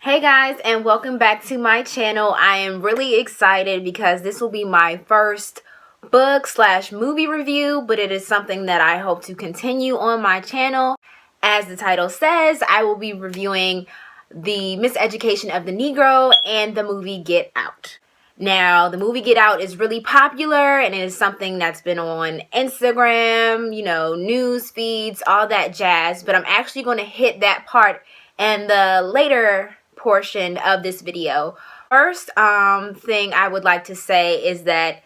Hey guys, and welcome back to my channel. I am really excited because this will be my first book slash movie review, but it is something that I hope to continue on my channel. As the title says, I will be reviewing the Miseducation of the Negro and the movie Get Out. Now, the movie Get Out is really popular and it is something that's been on Instagram, news feeds, all that jazz, but I'm actually going to hit that part in the later portion of this video. First thing I would like to say is that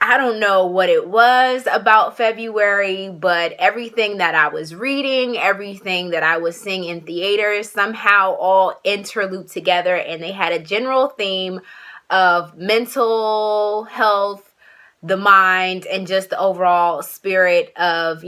I don't know what it was about February, but everything that I was reading, everything that I was seeing in theaters somehow all interlooped together, and they had a general theme of mental health, the mind, and just the overall spirit of,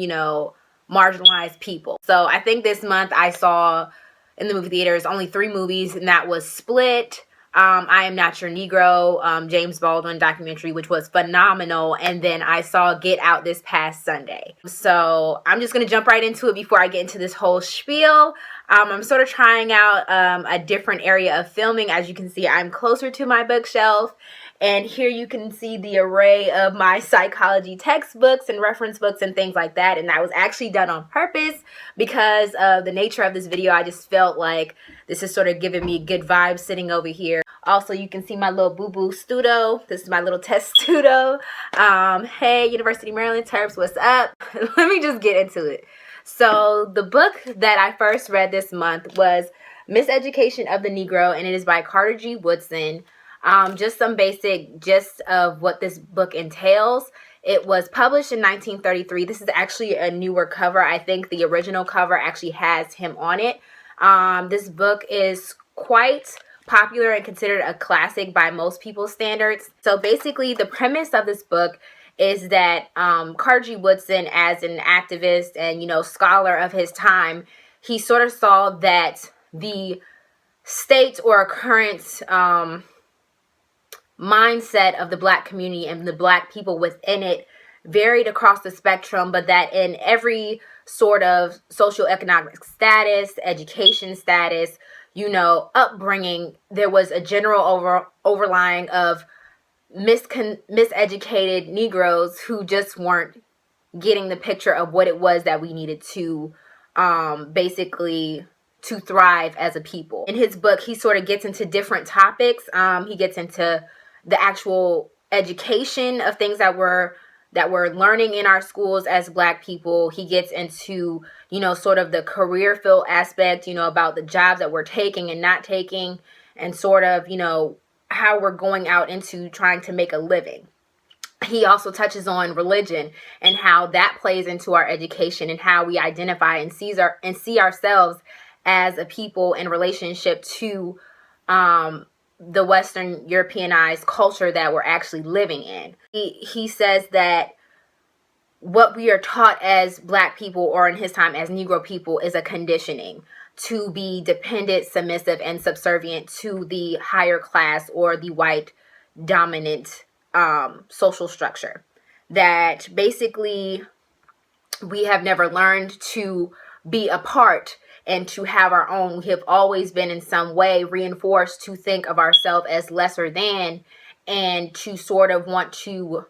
marginalized people. So I think this month I saw in the movie theaters only 3 movies, and that was Split, I Am Not Your Negro, James Baldwin documentary, which was phenomenal, and then I saw Get Out this past Sunday. So I'm just going to jump right into it before I get into this whole spiel. I'm sort of trying out a different area of filming. As you can see, I'm closer to my bookshelf, and here you can see the array of my psychology textbooks and reference books and things like that. And that was actually done on purpose because of the nature of this video. I just felt like this is sort of giving me good vibes sitting over here. Also, you can see my little boo-boo studio. This is my little test studio. Hey, University of Maryland Terps, what's up? Let me just get into it. So the book that I first read this month was Miseducation of the Negro, and it is by Carter G. Woodson. Just some basic gist of what this book entails. It was published in 1933. This is actually a newer cover. I think the original cover actually has him on it. This book is quite popular and considered a classic by most people's standards. So basically the premise of this book is that Carter G. Woodson, as an activist and, scholar of his time, he sort of saw that the state or current mindset of the Black community and the Black people within it varied across the spectrum, but that in every sort of socioeconomic status, education status, upbringing, there was a general overlying of miseducated Negroes who just weren't getting the picture of what it was that we needed to basically to thrive as a people. In his book, he sort of gets into different topics. He gets into the actual education of things that we're learning in our schools as Black people. He gets into, sort of the career field aspect, about the jobs that we're taking and not taking, and sort of, how we're going out into trying to make a living. He also touches on religion and how that plays into our education and how we identify and see ourselves as a people in relationship to the Western Europeanized culture that we're actually living in. He says that what we are taught as Black people, or in his time as Negro people, is a conditioning to be dependent, submissive, and subservient to the higher class or the white dominant social structure. That basically we have never learned to be a part and to have our own. We have always been in some way reinforced to think of ourselves as lesser than, and to sort of want to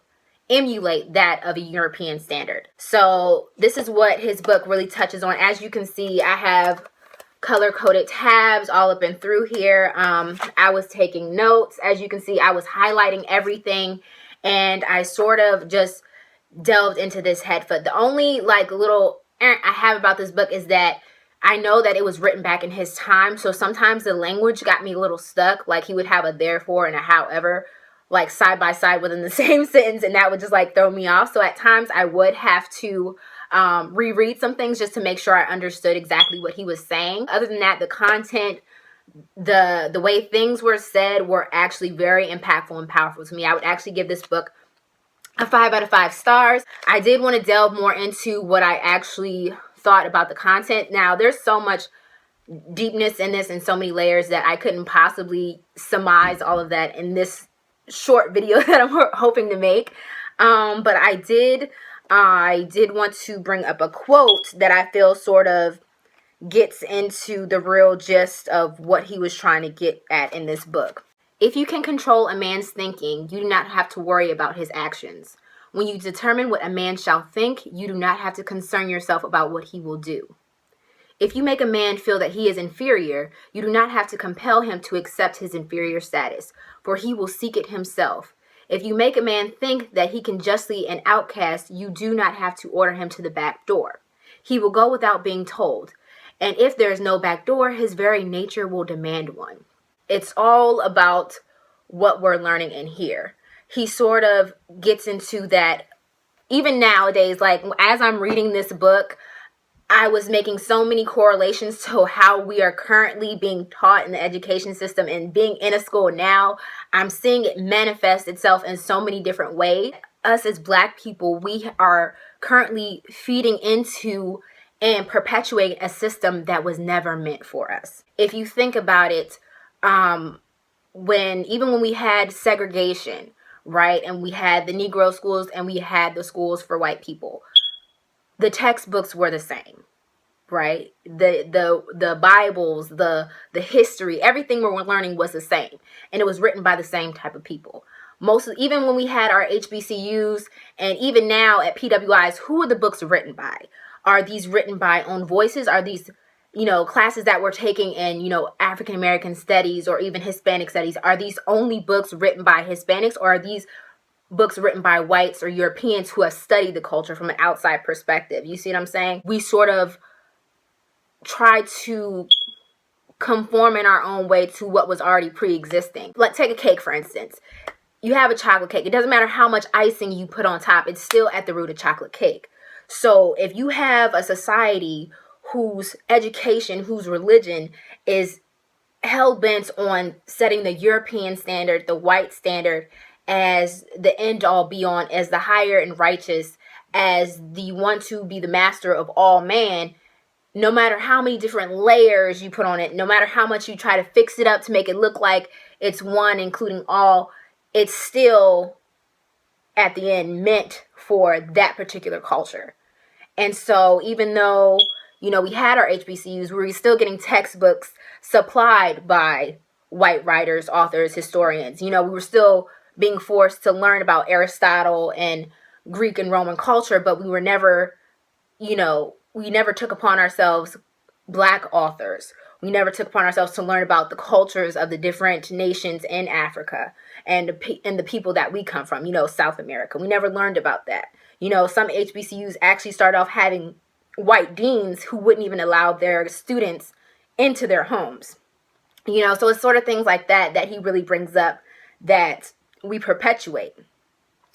emulate that of a European standard. So this is what his book really touches on. As you can see, I have color-coded tabs all up and through here. I was taking notes. As you can see, I was highlighting everything, and I sort of just delved into this head foot. The only little I have about this book is that I know that it was written back in his time, so sometimes the language got me a little stuck. Like, he would have a therefore and a however, side by side within the same sentence, and that would just throw me off. So at times I would have to reread some things just to make sure I understood exactly what he was saying. Other than that, the content, the way things were said were actually very impactful and powerful to me. I would actually give this book a 5 out of 5 stars. I did want to delve more into what I actually thought about the content. Now, there's so much deepness in this and so many layers that I couldn't possibly surmise all of that in this short video that I'm hoping to make. But I did want to bring up a quote that I feel sort of gets into the real gist of what he was trying to get at in this book. If you can control a man's thinking, you do not have to worry about his actions. When you determine what a man shall think, you do not have to concern yourself about what he will do. If you make a man feel that he is inferior, you do not have to compel him to accept his inferior status, for he will seek it himself. If you make a man think that he can justly an outcast, you do not have to order him to the back door. He will go without being told. And if there is no back door, his very nature will demand one. It's all about what we're learning in here. He sort of gets into that even nowadays, like as I'm reading this book, I was making so many correlations to how we are currently being taught in the education system, and being in a school now, I'm seeing it manifest itself in so many different ways. Us as Black people, we are currently feeding into and perpetuating a system that was never meant for us. If you think about it, when we had segregation, right, and we had the Negro schools and we had the schools for white people, the textbooks were the same, right? The Bibles, the history, everything we were learning was the same, and it was written by the same type of people. Even when we had our HBCUs, and even now at PWIs, who are the books written by? Are these written by own voices? Are these, classes that we're taking in, African American studies or even Hispanic studies? Are these only books written by Hispanics, or are these books written by whites or Europeans who have studied the culture from an outside perspective? You see what I'm saying? We sort of try to conform in our own way to what was already pre-existing. Like, take a cake, for instance. You have a chocolate cake. It doesn't matter how much icing you put on top. It's still at the root of chocolate cake. So if you have a society whose education, whose religion is hell-bent on setting the European standard, the white standard, as the end-all be-all, as the higher and righteous, as the one to be the master of all man, no matter how many different layers you put on it, no matter how much you try to fix it up to make it look like it's one including all, it's still at the end meant for that particular culture. And so even though, we had our HBCUs, we were still getting textbooks supplied by white writers, authors, historians. We were still being forced to learn about Aristotle and Greek and Roman culture, but we were never, we never took upon ourselves Black authors. We never took upon ourselves to learn about the cultures of the different nations in Africa and the people that we come from, South America. We never learned about that. Some HBCUs actually started off having white deans who wouldn't even allow their students into their homes. So it's sort of things like that he really brings up that we perpetuate.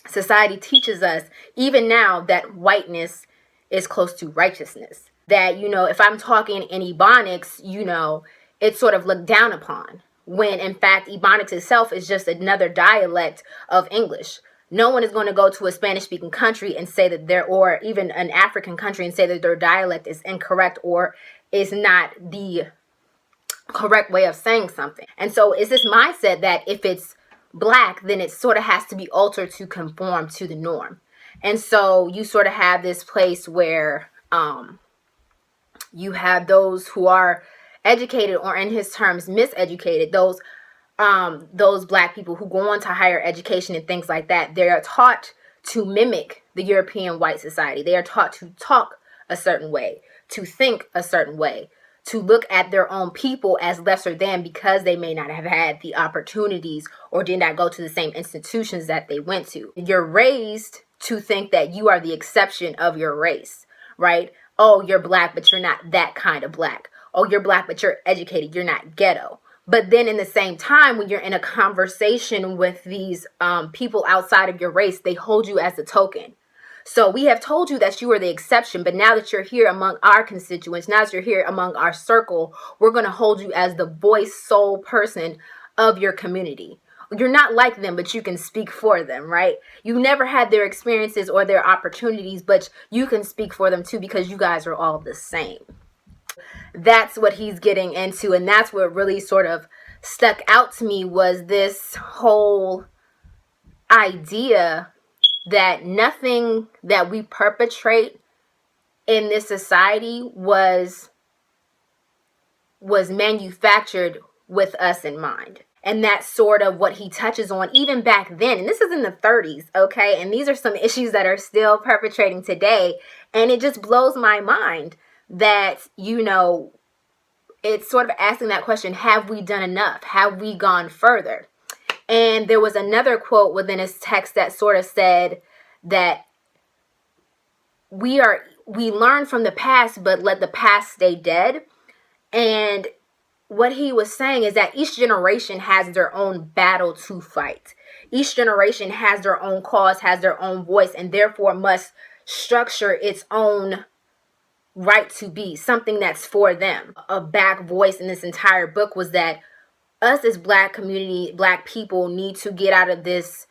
Society teaches us, even now, that whiteness is close to righteousness. That, if I'm talking in Ebonics, it's sort of looked down upon, when in fact Ebonics itself is just another dialect of English. No one is going to go to a Spanish-speaking country and say that or even an African country and say that their dialect is incorrect or is not the correct way of saying something. And so it's this mindset that if it's Black, then it sort of has to be altered to conform to the norm. And so you sort of have this place where you have those who are educated, or in his terms, miseducated, those Black people who go on to higher education and things like that. They are taught to mimic the European white society. They are taught to talk a certain way, to think a certain way, to look at their own people as lesser than because they may not have had the opportunities or did not go to the same institutions that they went to. You're raised to think that you are the exception of your race, right? Oh, you're Black, but you're not that kind of Black. Oh, you're Black, but you're educated. You're not ghetto. But then in the same time, when you're in a conversation with these people outside of your race, they hold you as a token. So we have told you that you are the exception, but now that you're here among our constituents, now that you're here among our circle, we're going to hold you as the voice, soul person of your community. You're not like them, but you can speak for them, right? You never had their experiences or their opportunities, but you can speak for them too, because you guys are all the same. That's what he's getting into, and that's what really sort of stuck out to me, was this whole idea that nothing that we perpetrate in this society was was manufactured with us in mind. And that's sort of what he touches on even back then. And this is in the 30s, okay? And these are some issues that are still perpetrating today. And it just blows my mind that, you know, it's sort of asking that question, have we done enough? Have we gone further? And there was another quote within his text that sort of said that we learn from the past, but let the past stay dead. And what he was saying is that each generation has their own battle to fight. Each generation has their own cause, has their own voice, and therefore must structure its own right to be, something that's for them. A back voice in this entire book was that us as Black community, Black people need to get out of this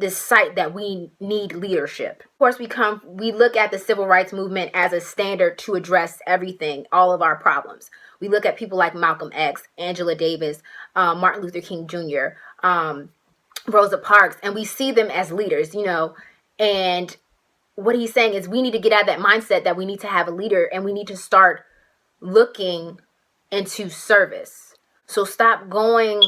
sight that we need leadership. Of course, we look at the civil rights movement as a standard to address everything, all of our problems. We look at people like Malcolm X, Angela Davis, Martin Luther King Jr., Rosa Parks, and we see them as leaders, you know. And what he's saying is we need to get out of that mindset that we need to have a leader, and we need to start looking into service. So stop going,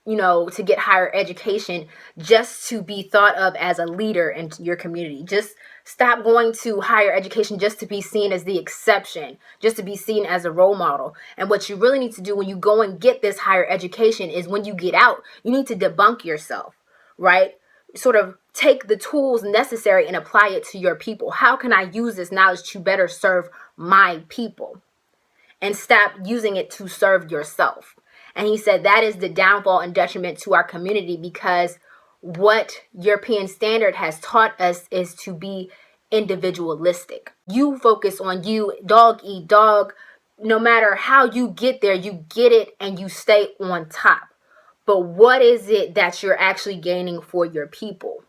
you know, to get higher education just to be thought of as a leader in your community. Just stop going to higher education just to be seen as the exception, just to be seen as a role model. And what you really need to do when you go and get this higher education is when you get out, you need to debunk yourself, right? Sort of take the tools necessary and apply it to your people. How can I use this knowledge to better serve my people? And stop using it to serve yourself. And he said that is the downfall and detriment to our community, because what European standard has taught us is to be individualistic. You focus on you, dog eat dog. No matter how you get there, you get it and you stay on top. But what is it that you're actually gaining for your people?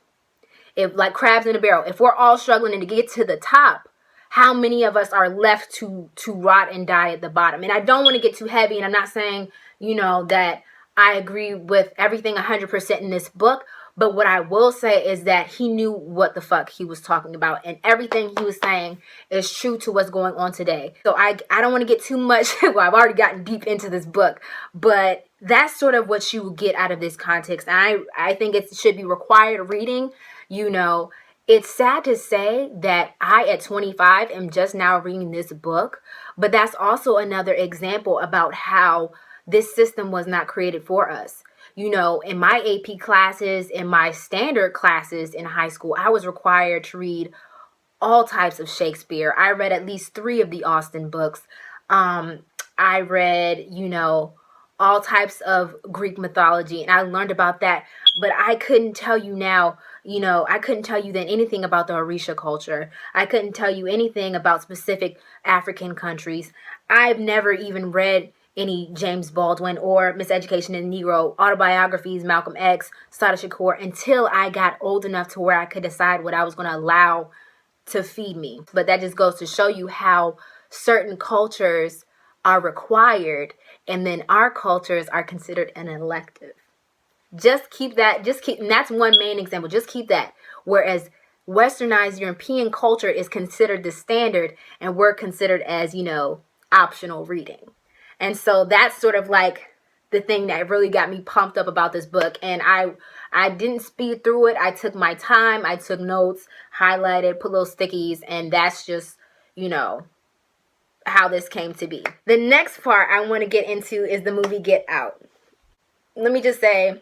If, like crabs in a barrel, if we're all struggling to get to the top, how many of us are left to rot and die at the bottom? And I don't want to get too heavy, and I'm not saying, you know, that I agree with everything 100% in this book, but what I will say is that he knew what the fuck he was talking about, and everything he was saying is true to what's going on today. So I don't want to get too much, well, I've already gotten deep into this book, but that's sort of what you get out of this context. And I think it should be required reading, you know. It's sad to say that I, at 25, am just now reading this book, but that's also another example about how this system was not created for us. You know, in my AP classes, in my standard classes in high school, I was required to read all types of Shakespeare. I read at least 3 of the Austen books. I read, you know, all types of Greek mythology, and I learned about that. But I couldn't tell you now, you know, I couldn't tell you then anything about the Orisha culture. I couldn't tell you anything about specific African countries. I've never even read any James Baldwin or Miseducation and Negro, autobiographies, Malcolm X, Sada Shakur, until I got old enough to where I could decide what I was going to allow to feed me. But that just goes to show you how certain cultures are required, and then our cultures are considered an elective. Just keep that, and that's one main example. Just keep that. Whereas Westernized European culture is considered the standard, and we're considered as, you know, optional reading. And so that's sort of like the thing that really got me pumped up about this book. And I didn't speed through it. I took my time. I took notes, highlighted, put little stickies, and that's just, you know, how this came to be. The next part I want to get into is the movie Get Out. Let me just say,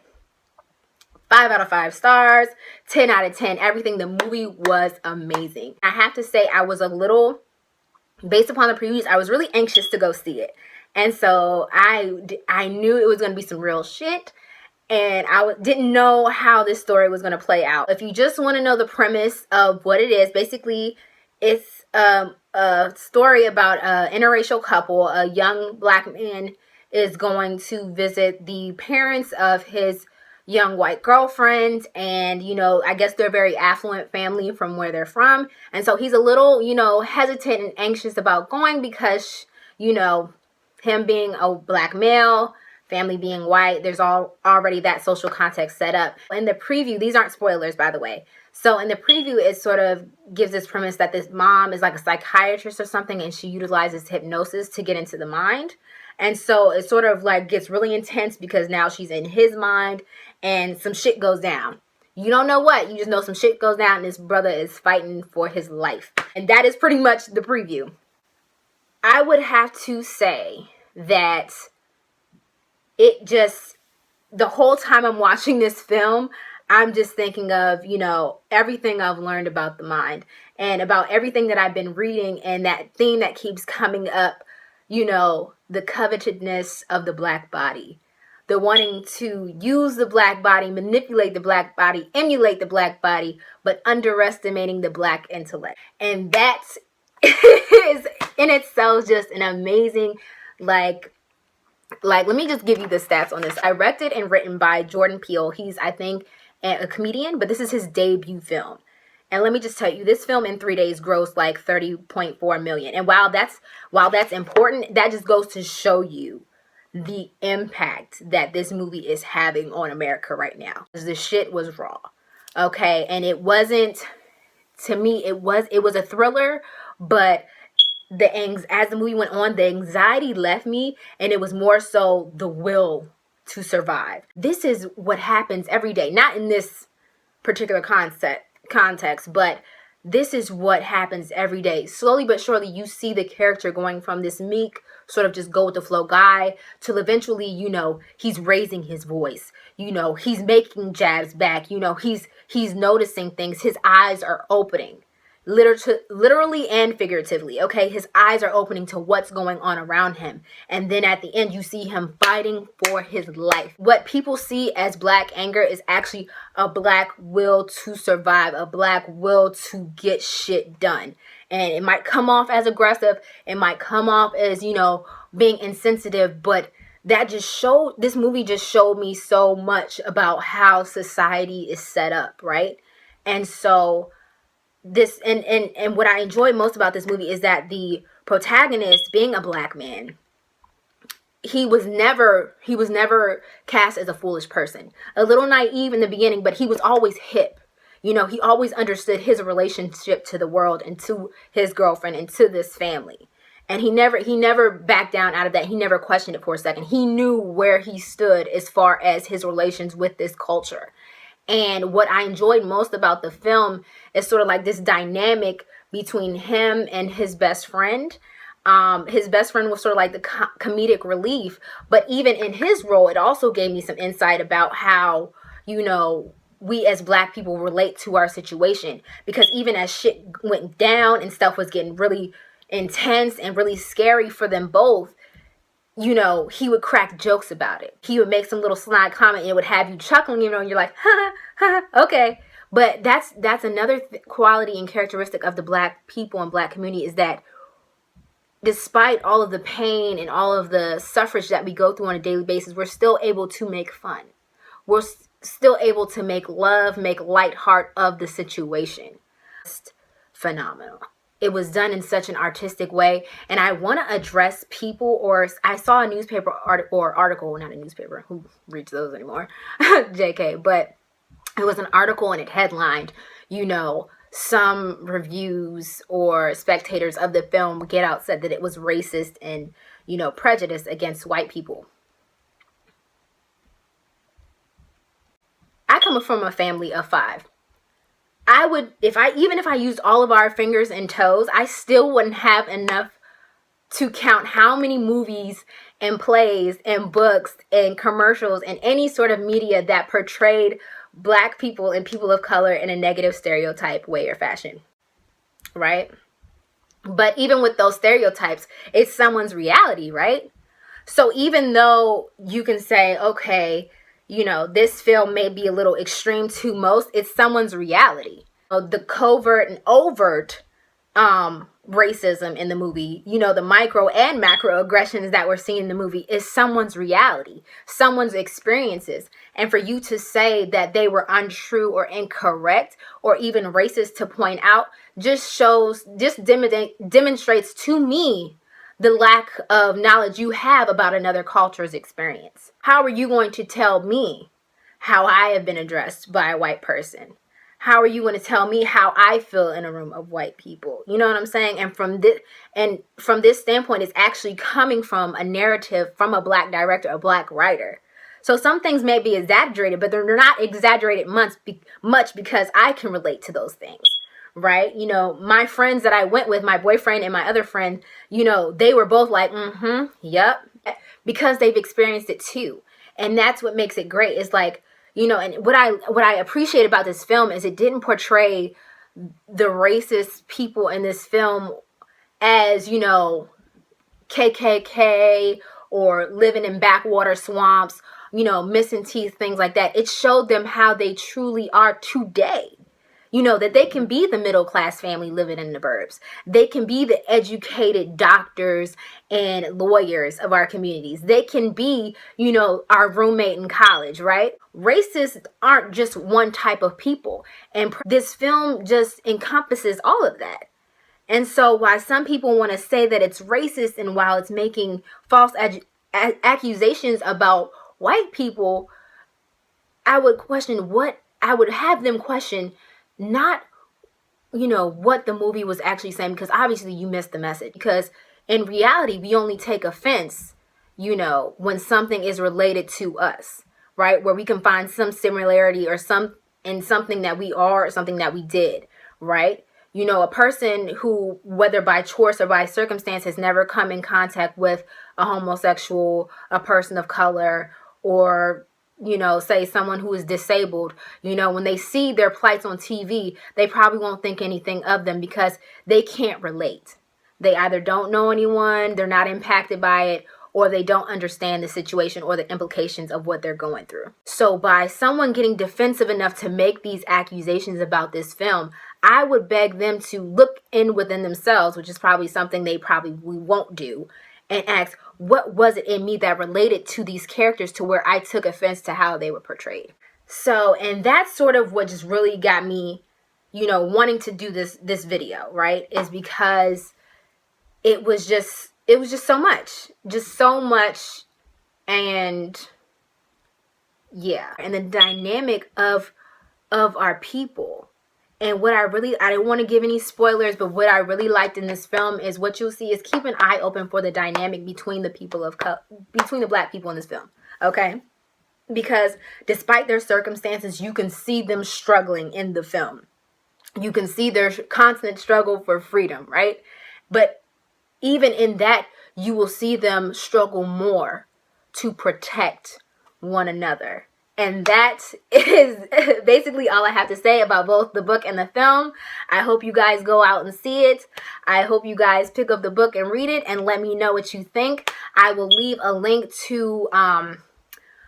5 out of 5 stars, 10 out of 10, everything. The movie was amazing. I have to say, I was a little, based upon the previews, I was really anxious to go see it. And so I knew it was going to be some real shit, and I didn't know how this story was going to play out. If you just want to know the premise of what it is, basically it's a story about an interracial couple. A young Black man is going to visit the parents of his young white girlfriend, and, you know, I guess they're a very affluent family from where they're from, and so he's a little, you know, hesitant and anxious about going because, you know, him being a Black male, family being white, there's already that social context set up. In the preview, these aren't spoilers, by the way. So in the preview, it sort of gives this premise that this mom is like a psychiatrist or something, and she utilizes hypnosis to get into the mind. And so it sort of like gets really intense because now she's in his mind and some shit goes down. You don't know what, you just know some shit goes down and this brother is fighting for his life. And that is pretty much the preview. I would have to say that it just, the whole time I'm watching this film, I'm just thinking of, you know, everything I've learned about the mind and about everything that I've been reading, and that theme that keeps coming up, you know, the covetedness of the black body, the wanting to use the black body, manipulate the black body, emulate the black body, but underestimating the black intellect. And that is in itself just an amazing, like, let me just give you the stats on this. Directed and written by Jordan Peele. He's, I think, a comedian, but this is his debut film. And let me just tell you, this film in 3 days grossed like 30.4 million. And while that's important, that just goes to show you the impact that this movie is having on America right now. The shit was raw. Okay, and it wasn't, to me, it was a thriller, but as the movie went on, the anxiety left me, and it was more so the will to survive. This is what happens every day, not in this particular context, but this is what happens every day. Slowly but surely, you see the character going from this meek, sort of just go with the flow guy to eventually, you know, he's raising his voice. You know, he's making jabs back. You know, he's noticing things. His eyes are opening. Literally and figuratively, okay? His eyes are opening to what's going on around him. And then at the end, you see him fighting for his life. What people see as black anger is actually a black will to survive, a black will to get shit done. And it might come off as aggressive, it might come off as, you know, being insensitive, but this movie just showed me so much about how society is set up, right? And so and what I enjoy most about this movie is that the protagonist, being a black man, he was never cast as a foolish person. A little naive in the beginning, but he was always hip. You know, he always understood his relationship to the world and to his girlfriend and to this family. And he never backed down out of that. He never questioned it for a second. He knew where he stood as far as his relations with this culture. And what I enjoyed most about the film is sort of like this dynamic between him and his best friend. His best friend was sort of like the comedic relief. But even in his role, it also gave me some insight about how, you know, we as black people relate to our situation. Because even as shit went down and stuff was getting really intense and really scary for them both, you know, he would crack jokes about it. He would make some little snide comment and it would have you chuckling, you know, and you're like, ha, ha, okay. But that's another quality and characteristic of the black people and black community, is that despite all of the pain and all of the suffrage that we go through on a daily basis, we're still able to make fun. We're still able to make love, make light heart of the situation. Just phenomenal. It was done in such an artistic way. And I want to address people, or I saw a newspaper article, not a newspaper, who reads those anymore, JK, but it was an article and it headlined, you know, some reviews or spectators of the film Get Out said that it was racist and, you know, prejudiced against white people. I come from a family of 5. I would, even if I used all of our fingers and toes, I still wouldn't have enough to count how many movies and plays and books and commercials and any sort of media that portrayed black people and people of color in a negative stereotype way or fashion, right? But even with those stereotypes, it's someone's reality, right? So even though you can say, okay, you know, this film may be a little extreme to most, it's someone's reality. The covert and overt racism in the movie, you know, the micro and macro aggressions that we're seeing in the movie is someone's reality, someone's experiences. And for you to say that they were untrue or incorrect or even racist to point out just demonstrates to me the lack of knowledge you have about another culture's experience. How are you going to tell me how I have been addressed by a white person? how are you going to tell me how I feel in a room of white people? You know what I'm saying? And from this standpoint, it's actually coming from a narrative from a black director, a black writer. So some things may be exaggerated, but they're not exaggerated much because I can relate to those things, right? You know, my friends that I went with, my boyfriend and my other friend, you know, they were both like, yep, because they've experienced it too. And that's what makes it great. It's like, you know, and what I appreciate about this film is it didn't portray the racist people in this film as, you know, KKK or living in backwater swamps, you know, missing teeth, things like that. It showed them how they truly are today. You know, that they can be the middle class family living in the burbs. They can be the educated doctors and lawyers of our communities. They can be, you know, our roommate in college, right? Racists aren't just one type of people. And this film just encompasses all of that. And so while some people want to say that it's racist and while it's making false accusations about white people, I would have them question not, you know, what the movie was actually saying, because obviously you missed the message. Because in reality, we only take offense, you know, when something is related to us, right? Where we can find some similarity or something that we are or something that we did, right? You know, a person who, whether by choice or by circumstance, has never come in contact with a homosexual, a person of color, or, you know, say someone who is disabled, you know, when they see their plights on TV, they probably won't think anything of them because they can't relate. They either don't know anyone, they're not impacted by it, or they don't understand the situation or the implications of what they're going through. So by someone getting defensive enough to make these accusations about this film, I would beg them to look within themselves, which is probably something they probably won't do, and ask, what was it in me that related to these characters to where I took offense to how they were portrayed? So, and that's sort of what just really got me, you know, wanting to do this video, right? Is because it was just so much, and yeah, and the dynamic of our people. And what I don't want to give any spoilers, but what I really liked in this film is what you'll see is keep an eye open for the dynamic between between the black people in this film, okay? Because despite their circumstances, you can see them struggling in the film. You can see their constant struggle for freedom, right? But even in that, you will see them struggle more to protect one another. And that is basically all I have to say about both the book and the film. I hope you guys go out and see it. I hope you guys pick up the book and read it and let me know what you think. I will leave a link to,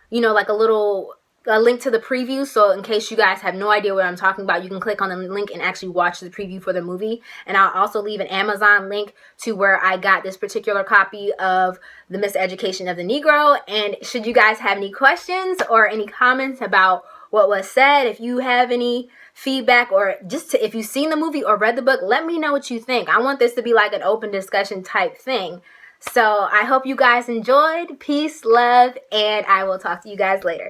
you know, like a link to the preview. So in case you guys have no idea what I'm talking about, you can click on the link and actually watch the preview for the movie. And I'll also leave an Amazon link to where I got this particular copy of The Miseducation of the Negro. And should you guys have any questions or any comments about what was said, if you have any feedback, or just if you've seen the movie or read the book, let me know what you think. I want this to be like an open discussion type thing. So I hope you guys enjoyed. Peace, love, and I will talk to you guys later.